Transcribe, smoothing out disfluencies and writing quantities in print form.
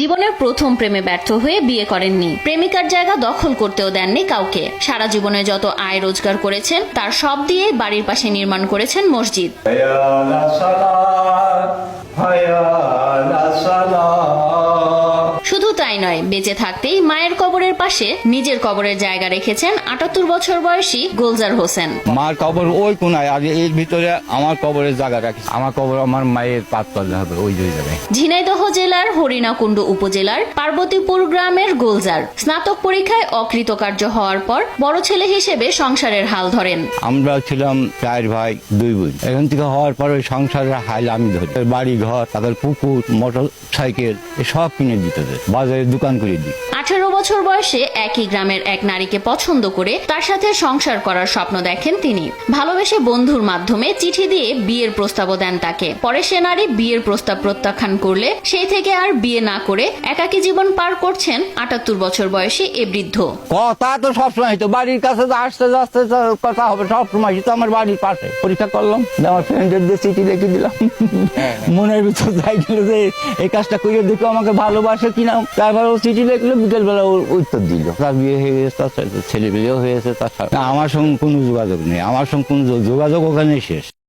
জীবনের প্রথম প্রেমে ব্যর্থ হয়ে বিয়ে করেননি, প্রেমিকার জায়গা দখল করতেও দেননি কাউকে। সারা জীবনে যত আয় রোজগার করেছেন তার সব দিয়ে বাড়ির পাশে নির্মাণ করেছেন মসজিদ। শুধু তাই নয়, বেঁচে থাকতেই মায়ের কবরের পাশে নিজের কবরের জায়গা রেখেছেন ৭৮ বছর বয়সী গুলজার হোসেন। মার কবর ওই কোনায়, আর এর ভিতরে আমার কবরের জায়গা রাখি। আমার কবর আমার মায়ের পাত করলে হবে ওই জায়গায়। ঝিনাইদহ জেলার হরিণাকুণ্ডু উপজেলার পার্বতীপুর গ্রামের গুলজার স্নাতক পরীক্ষায় অকৃতকার্য হওয়ার পর বড় ছেলে হিসেবে সংসারের হাল ধরেন। আমরা ছিলাম 4 ভাই 2 বোন। এখান থেকে হওয়ার পরে সংসারের হাল আমি ধরি। বাড়ি ঘর, তারপর পুকুর, মোটর সাইকেল এসব কিনে দিতে, বাজারে দোকান করে দিই। 18 বছর বয়সে একই গ্রামের এক নারীকে পছন্দ করে তার সাথে সংসার করার স্বপ্ন দেখেন তিনি। ভালোবেসে বন্ধুর মাধ্যমে চিঠি দিয়ে বিয়ের প্রস্তাবও দেন তাকে। পরে সে নারী বিয়ের প্রস্তাব প্রত্যাখ্যান করলে সেই থেকে আর বিয়ে না করে একাকী জীবন পার করছেন 78 বছর বয়সী এ বৃদ্ধ। কথা তো সবসময় তো বাড়ির কাছে আসতে আসতে কথা হবে, সবসময় তো আমার বাড়ির পাশে। পরীক্ষা করলাম, আমার ফ্রেন্ডের দিয়ে চিঠি লিখে দিলাম। মনের ভিতর যাই গেল যে এই কাজটা করে দেখো আমাকে ভালোবাসে কিনা। তারপর ও চিঠি লিখলো, বিকেলবেলা ওর উত্তর দিল। তার বিয়ে হয়ে গেছে, তার ছেলে বিয়েও হয়েছে। তার আমার সঙ্গে কোনো যোগাযোগ নেই, আমার সঙ্গে কোনো যোগাযোগ ওখানে শেষ।